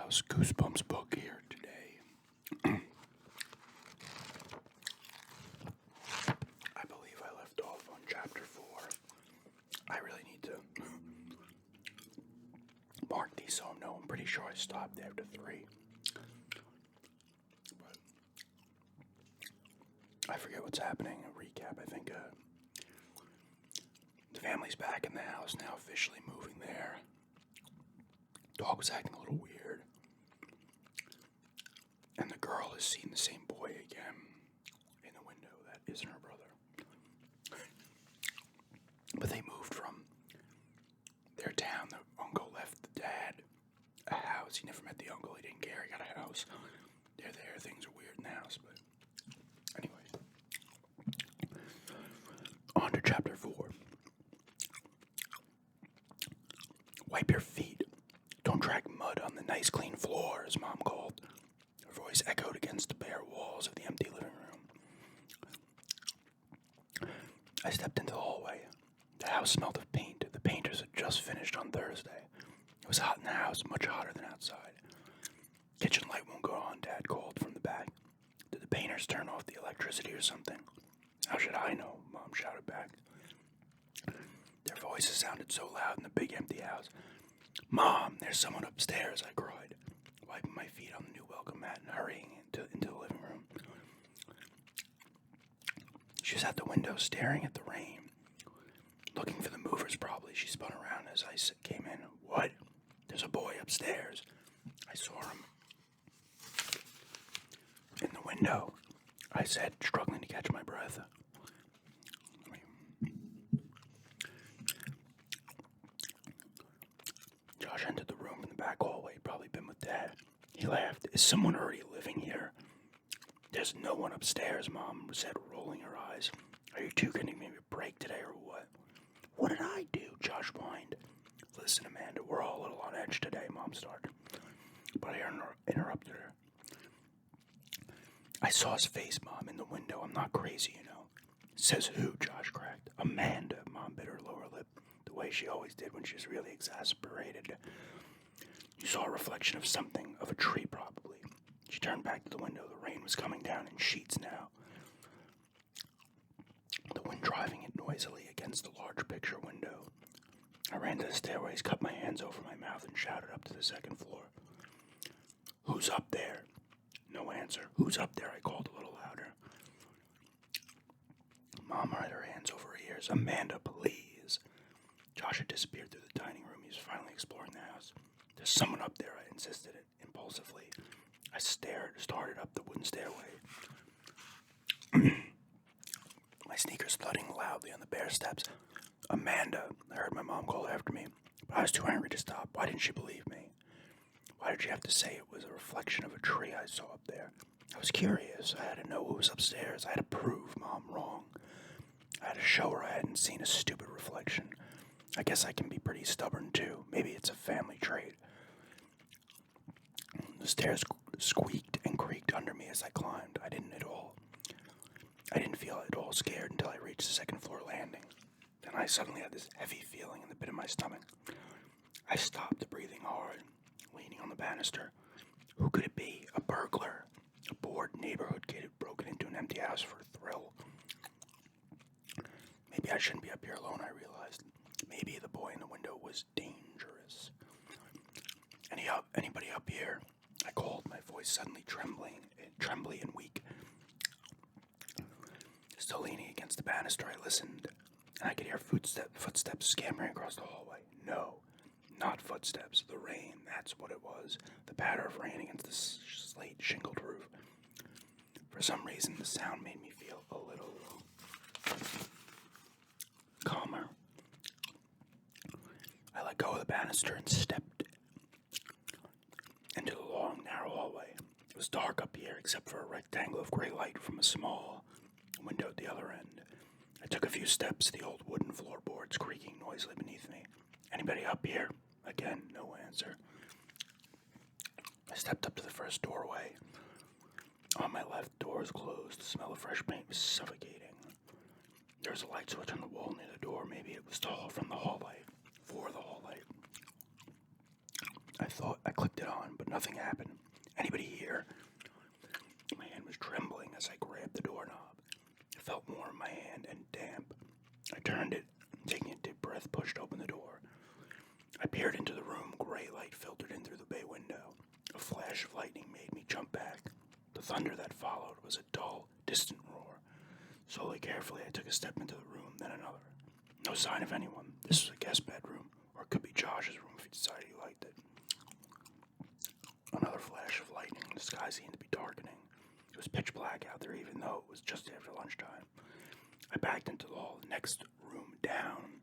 house. Goosebumps book here today. I believe I left off on chapter 4. I really need to mark these so I know. I'm pretty sure I stopped after 3. But I forget what's happening. A recap, I think the family's back in the house now, officially moving there. Dog was acting a little weird. And the girl has seen the same boy again in the window that isn't her brother. But they moved from their town. The uncle left the dad a house. He never met the uncle. He didn't care. He got a house. They're there. Things are weird in the house. But anyways. On to chapter 4. Wipe your feet. Don't drag mud on the nice clean floor, as Mom called. Her voice echoed against the bare walls of the empty living room. I stepped into the hallway. The house smelled of paint. The painters had just finished on Thursday. It was hot in the house, much hotter than outside. Kitchen light won't go on, Dad called from the back. Did the painters turn off the electricity or something? How should I know? Mom shouted back. Their voices sounded so loud in the big empty house. Mom, there's someone upstairs, I cried, wiping my feet on the new welcome mat and hurrying into the living room. She was at the window staring at the rain. Looking for the movers, probably. She spun around as I came in. What? There's a boy upstairs. I saw him in the window, I said, struggling to catch my breath. Josh entered the room in the back hallway. He'd probably been with Dad. He laughed. Is someone already living here? There's no one upstairs, Mom said, rolling her eyes. Are you two getting maybe a break today or what? What did I do? Josh whined. Listen, Amanda, we're all a little on edge today, Mom started. But I interrupted her. I saw his face, Mom, in the window. I'm not crazy, you know. Says who? Josh cracked. Amanda, Mom bit her lower lip, the way she always did when she was really exasperated. You saw a reflection of something, of a tree probably. She turned back to the window. The rain was coming down in sheets now. The wind driving it noisily against the large picture window. I ran to the stairways, cut my hands over my mouth, and shouted up to the second floor. Who's up there? No answer. Who's up there? I called a little louder. Mom had her hands over her ears. Amanda, please. Josh had disappeared through the dining room. He was finally exploring the house. There's someone up there, I insisted impulsively. I started up the wooden stairway. My sneakers thudding loudly on the bare steps. Amanda, I heard my mom call after me, but I was too angry to stop. Why didn't she believe me? Why did she have to say it was a reflection of a tree I saw up there? I was curious. I had to know who was upstairs. I had to prove Mom wrong. I had to show her I hadn't seen a stupid reflection. I guess I can be pretty stubborn too. Maybe it's a family trait. The stairs squeaked and creaked under me as I climbed. I didn't feel at all scared until I reached the second floor landing. Then I suddenly had this heavy feeling in the pit of my stomach. I stopped, breathing hard, leaning on the banister. Who could it be? A burglar. A bored neighborhood kid had broken into an empty house for a thrill. Maybe I shouldn't be up here alone, I realized. Maybe the boy in the window was dangerous. Anybody up here? I called, my voice suddenly trembly and weak. Still leaning against the banister, I listened, and I could hear footsteps scampering across the hallway. No, not footsteps. The rain, that's what it was. The patter of rain against the slate shingled roof. For some reason, the sound made me feel a little calmer. I let go of the banister and stepped into the long, narrow hallway. It was dark up here, except for a rectangle of gray light from a small window at the other end. I took a few steps, the old wooden floorboards creaking noisily beneath me. Anybody up here? Again, no answer. I stepped up to the first doorway. On my left, door was closed. The smell of fresh paint was suffocating. There was a light switch on the wall near the door. Maybe it was tall from the hallway. For the hallway. I clicked it on, but Nothing happened. Anybody here? My hand was trembling as I grabbed the doorknob. It felt warm in my hand and damp. I turned it, taking a deep breath, pushed open the door. I peered into the room. Gray light filtered in through the bay window. A flash of lightning made me jump back. The thunder that followed was a dull, distant roar. Slowly, carefully, I took a step into the room, then another. No sign of anyone. This was a guest bedroom, or it could be Josh's room if he decided he liked it. Another flash of lightning. The sky seemed to be darkening. It was pitch black out there, even though it was just after lunchtime. I backed into the hall. The next room down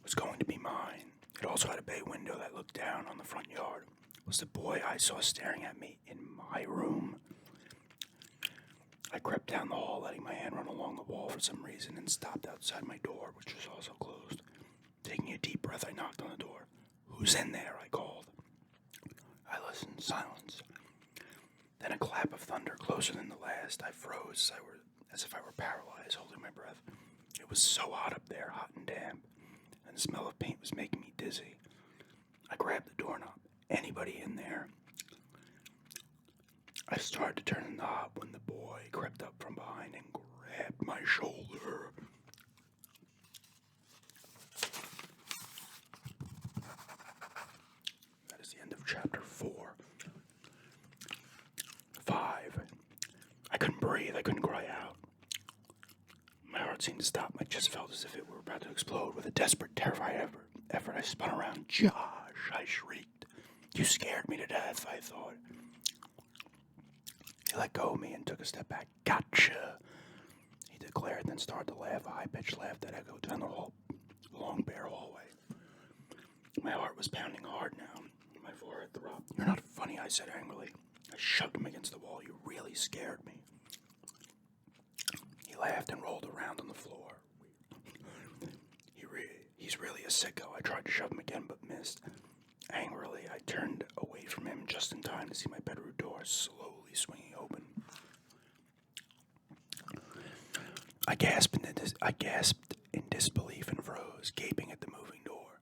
was going to be mine. It also had a bay window that looked down on the front yard. Was the boy I saw staring at me in my room? I crept down the hall, letting my hand run along the wall for some reason, and stopped outside my door, which was also closed. Taking a deep breath, I knocked on the door. "Who's in there?" I called. I listened. Silence. Then a clap of thunder, closer than the last. I froze as if I were paralyzed, holding my breath. It was so hot up there, hot and damp, and the smell of paint was making me dizzy. I grabbed the doorknob. Anybody in there? I started to turn the knob when the boy crept up from behind and grabbed my shoulder. That is the end of chapter 4. 5. I couldn't breathe. I couldn't cry out. My heart seemed to stop. My chest felt as if it were about to explode. With a desperate, terrified effort, I spun around. "Josh!" I shrieked. "You scared me to death," I thought. He let go of me and took a step back. "Gotcha," he declared, then started to laugh, a high-pitched laugh that echoed down the long, bare hallway. My heart was pounding hard now. My forehead throbbed. "You're not funny," I said angrily. I shoved him against the wall. "You really scared me." He laughed and rolled around on the floor. He's really a sicko. I tried to shove him again, but missed. Angrily, I turned away from him just in time to see my bedroom door slowly swinging open. I gasped in disbelief and froze, gaping at the moving door.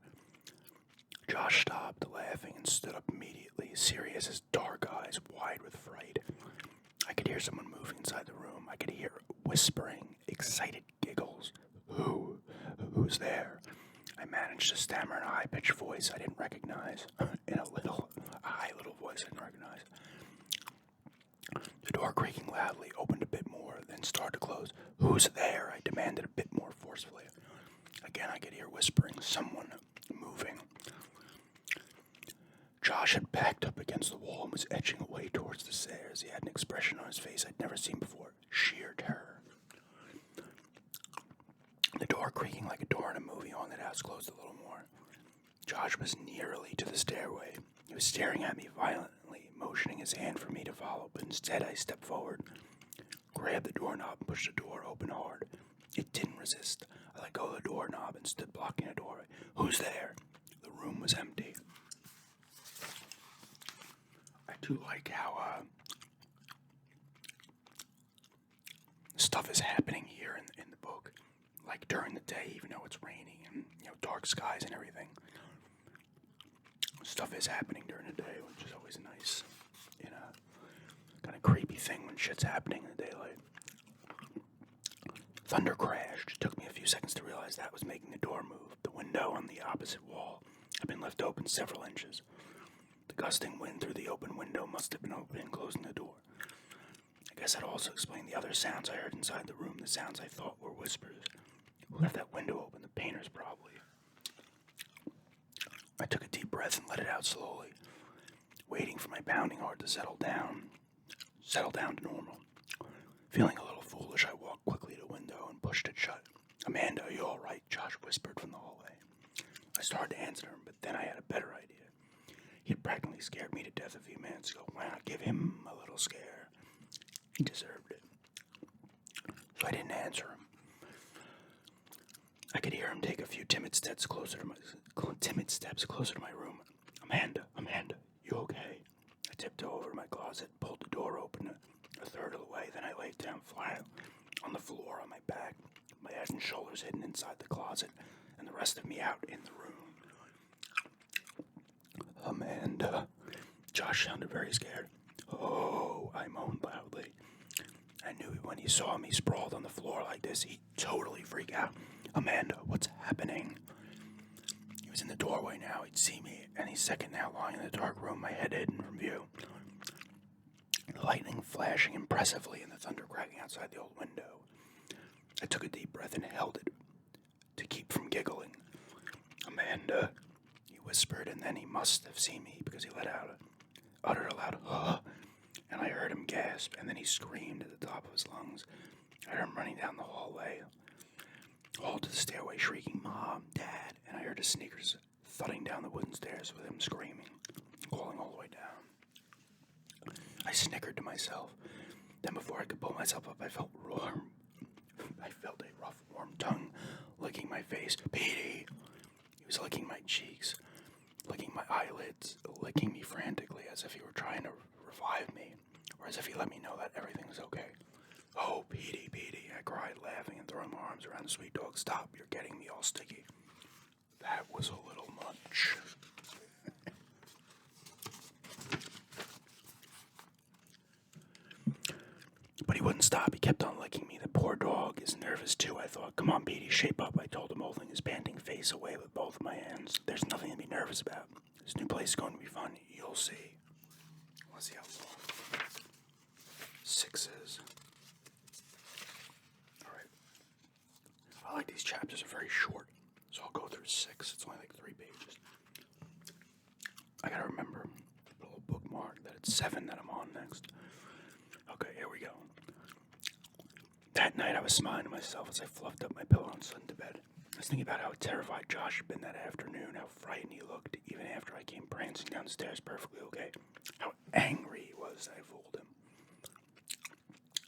Josh stopped laughing and stood up immediately, serious, his dark eyes wide with fright. I could hear someone moving inside the room. I could hear whispering, excited giggles. Who's there?" I managed to stammer in a high-pitched voice I didn't recognize. A high little voice I didn't recognize. The door creaking loudly opened a bit more, then started to close. "Who's there?" I demanded a bit more forcefully. Again I could hear whispering, someone moving. Josh had backed up against the wall and was edging away towards the stairs. He had an expression on his face I'd never seen before. Sheer terror. The door creaking like a door in a movie haunted house closed a little more. Josh was nearly to the stairway. He was staring at me violently, motioning his hand for me to follow, but instead I stepped forward, grabbed the doorknob, and pushed the door open hard. It didn't resist. I let go of the doorknob and stood blocking the doorway. "Who's there?" The room was empty. I do like how stuff is happening here in the book. Like during the day, even though it's raining and dark skies and everything, stuff is happening during the day, which is always nice. Kind of creepy thing when shit's happening in the daylight. Thunder crashed. It took me a few seconds to realize that was making the door move. The window on the opposite wall had been left open several inches. The gusting wind through the open window must have been opening and closing the door. I guess that also explained the other sounds I heard inside the room, the sounds I thought were whispers. Who left that window open? The painters, probably. I took a deep breath and let it out slowly, waiting for my pounding heart to settle down to normal. Feeling a little foolish, I walked quickly to the window and pushed it shut. "Amanda, are you all right?" Josh whispered from the hallway. I started to answer him, but then I had a better idea. He had practically scared me to death a few minutes ago. Why not give him a little scare? He deserved it. So I didn't answer him. I could hear him take a few timid steps closer to my room. Amanda, you okay?" I tiptoed over to my closet, pulled the door open a third of the way, then I laid down flat on the floor on my back, my head and shoulders hidden inside the closet, and the rest of me out in the room. "Amanda," Josh sounded very scared. Oh, I moaned loudly. I knew when he saw me sprawled on the floor like this, he'd totally freak out. Amanda, what's happening? He was in the doorway now. He'd see me any second now, lying in the dark room, my head hidden from view. The lightning flashing impressively and the thunder cracking outside the old window. I took a deep breath and held it to keep from giggling. Amanda, he whispered, and then he must have seen me because he uttered a loud, huh, and I heard him gasp, and then he screamed at the top of his lungs. I heard him running down the hallway, all to the stairway, shrieking, Mom, Dad, and I heard his sneakers thudding down the wooden stairs with him screaming, calling all the way down. I snickered to myself. Then before I could pull myself up, I felt a rough, warm tongue licking my face. Petey! He was licking my cheeks, licking my eyelids, licking me frantically as if he were trying to revive me, or as if he let me know that everything was okay. Oh, Petey, Petey, I cried, laughing and throwing my arms around the sweet dog. Stop, you're getting me all sticky. That was a little much. But he wouldn't stop. He kept on licking me. The poor dog is nervous too, I thought. Come on, Petey, shape up, I told him, holding his panting face away with both of my hands. There's nothing to be nervous about. This new place is going to be fun. You'll see. Let's see how long. 6s. Alright. I like these chapters are very short, so I'll go through 6. It's only like 3 pages. I gotta remember a little bookmark that it's 7 that I'm on next. Okay, here we go. That night I was smiling to myself as I fluffed up my pillow and slid into bed. I was thinking about how terrified Josh had been that afternoon, how frightened he looked, even after I came prancing downstairs perfectly okay. How angry he was that I fooled him.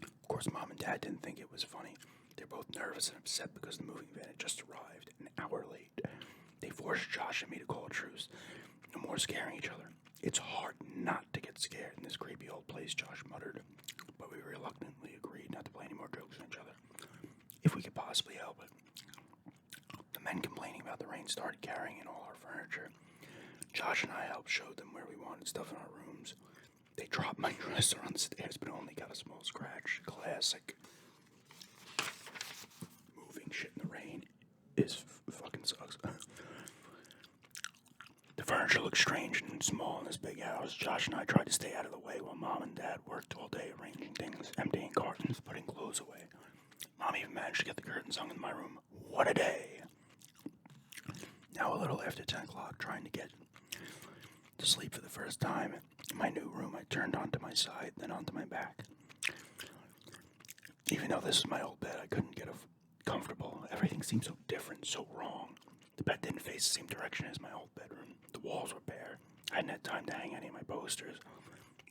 Of course, Mom and Dad didn't think it was funny. They were both nervous and upset because the moving van had just arrived, an hour late. They forced Josh and me to call a truce. No more scaring each other. It's hard not to get scared in this creepy old place, Josh muttered, but we reluctantly agreed not to play any more jokes on each other, if we could possibly help it. The men complaining about the rain started carrying in all our furniture. Josh and I helped show them where we wanted stuff in our rooms. They dropped my dresser on the stairs, but only got a small scratch. Classic. Moving shit in the rain fucking sucks. The furniture looked strange and small in this big house. Josh and I tried to stay out of the way while Mom and Dad worked all day arranging things, emptying cartons, putting clothes away. Mom even managed to get the curtains hung in my room. What a day! Now a little after 10 o'clock, trying to get to sleep for the first time. In my new room, I turned onto my side, then onto my back. Even though this was my old bed, I couldn't get comfortable. Everything seemed so different, so wrong. The bed didn't face the same direction as my old bedroom. The walls were bare. I hadn't had time to hang any of my posters.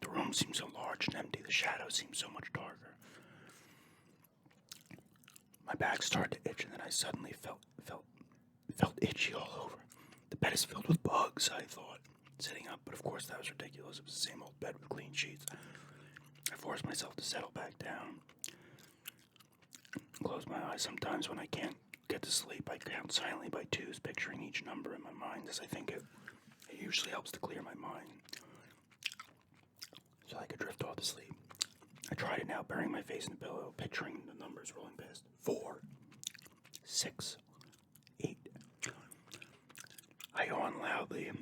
The room seemed so large and empty. The shadows seemed so much darker. My back started to itch, and then I suddenly felt itchy all over. The bed is filled with bugs, I thought, sitting up, but of course that was ridiculous. It was the same old bed with clean sheets. I forced myself to settle back down. Close my eyes. Sometimes when I can't get to sleep, I count silently by 2s, picturing each number in my mind as I think it. It usually helps to clear my mind, so I could drift off to sleep. I tried it now, burying my face in the pillow, picturing the numbers rolling past. 4, 6, 8. I yawned loudly,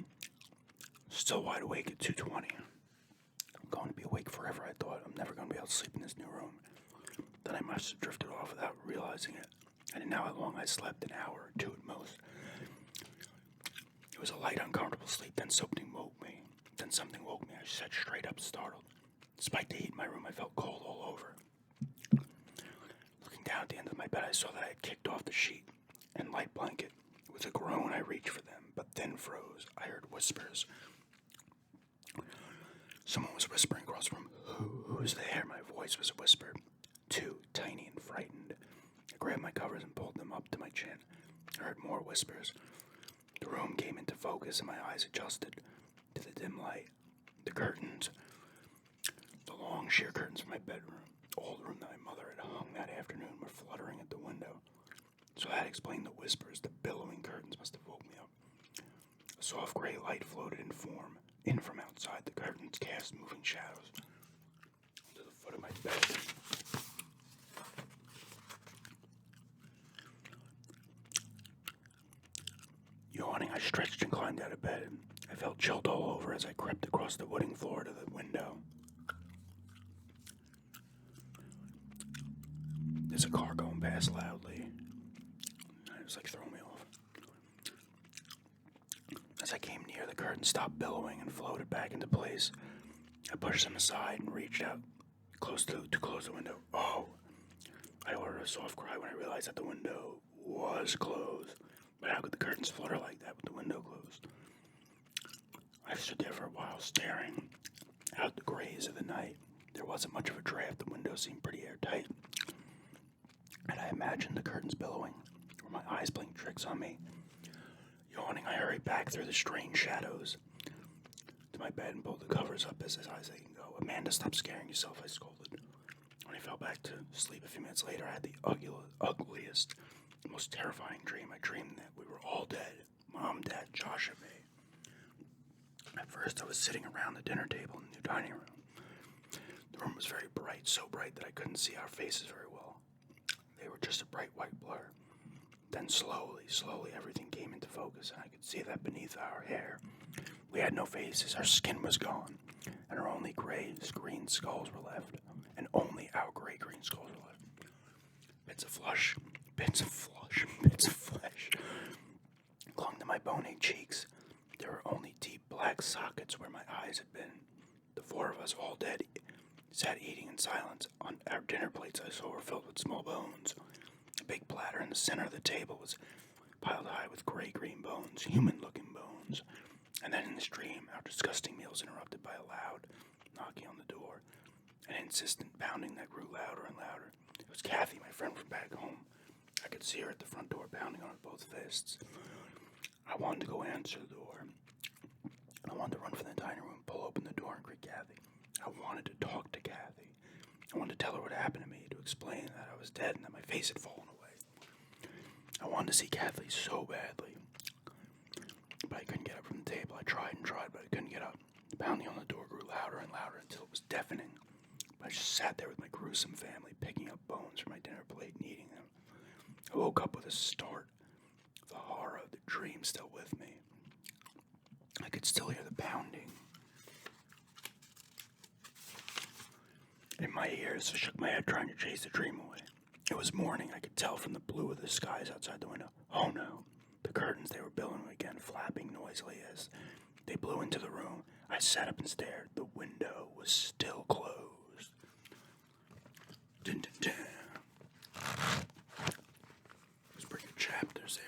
still wide awake at 2:20. I'm going to be awake forever, I thought. I'm never going to be able to sleep in this new room. Then I must have drifted off without realizing it. I didn't know how long I slept, an hour or 2 at most. It was a light, uncomfortable sleep, then something woke me. I sat straight up, startled. Despite the heat in my room, I felt cold all over. Looking down at the end of my bed, I saw that I had kicked off the sheet and light blanket. With a groan, I reached for them, but then froze. I heard whispers. Someone was whispering across the room. Who's there? My voice was a whisper. 2, tiny and frightened. I grabbed my covers and pulled them up to my chin. I heard more whispers. The room came into focus and my eyes adjusted to the dim light. The curtains. The long sheer curtains from my bedroom, the old room that my mother had hung that afternoon, were fluttering at the window. So that explained the whispers. The billowing curtains must have woke me up. A soft gray light floated in from outside. outside, the curtains cast moving shadows to the foot of my bed. Yawning, I stretched and climbed out of bed. I felt chilled all over as I crept across the wooden floor to the window. There's a car going past loudly. It was like throwing me off. As I came near, the curtain stopped billowing and floated back into place. I pushed them aside and reached out to close the window. Oh! I uttered a soft cry when I realized that the window was closed. But how could the curtains flutter like that with the window closed? I stood there for a while, staring out the grays of the night. There wasn't much of a draft. The window seemed pretty airtight. And I imagined the curtains billowing, or my eyes playing tricks on me. Yawning, I hurried back through the strange shadows to my bed and pulled the covers up as high as I can go. Amanda, stop scaring yourself, I scolded. When I fell back to sleep a few minutes later, I had the ugliest, most terrifying dream. I dreamed that we were all dead. Mom, Dad, Josh, and me. At first, I was sitting around the dinner table in the dining room. The room was very bright, so bright that I couldn't see our faces very well. They were just a bright white blur. Then slowly, everything came into focus, and I could see that beneath our hair, we had no faces. Our skin was gone, and our only green skulls were left, and only our gray-green skulls were left. Bits of flesh clung to my bony cheeks. There were only deep black sockets where my eyes had been. The four of us, all dead, sat eating in silence. On our dinner plates I saw were filled with small bones. A big platter in the center of the table was piled high with gray-green bones, human-looking bones. And then in this dream, our disgusting meal was interrupted by a loud knocking on the door, an insistent pounding that grew louder and louder. It was Kathy, my friend from back home. I could see her at the front door pounding on it with both fists. I wanted to go answer the door. I wanted to run from the dining room, pull open the door, and greet Kathy. I wanted to talk to Kathy. I wanted to tell her what happened to me, to explain that I was dead and that my face had fallen away. I wanted to see Kathy so badly. But I couldn't get up from the table. I tried and tried, but I couldn't get up. The pounding on the door grew louder and louder until it was deafening. I just sat there with my gruesome family, picking up bones from my dinner plate and eating them. I woke up with a start, the horror of the dream still with me. I could still hear the pounding in my ears. I shook my head, trying to chase the dream away. It was morning. I could tell from the blue of the skies outside the window. Oh no. The curtains, they were billowing again, flapping noisily as they blew into the room. I sat up and stared. The window was still closed. Dun, dun, dun. There's pretty good chapters there.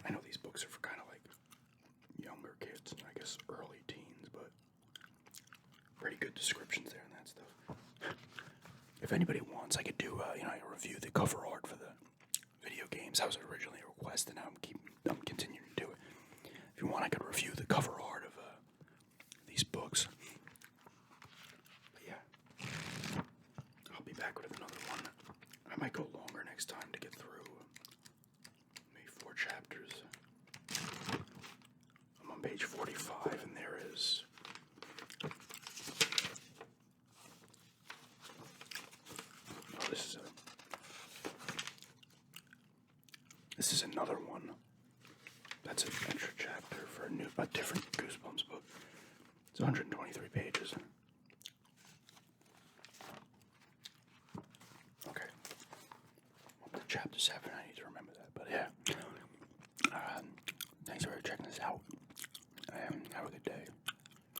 I know these books are for kind of like younger kids, I guess early teens, but pretty good descriptions there and that stuff. If anybody wants, I could do I review the cover art for the video games. That was originally a request, and now I'm continuing to do it. If you want, I could review the cover art of these books. But yeah, I'll be back with another one. I might go longer next time to get through maybe 4 chapters. I'm on page 45, and there is this is another one. That's an extra chapter for a different Goosebumps book. It's 123 pages. Okay. Up to chapter 7, I need to remember that. But yeah. Thanks for checking this out. And have a good day.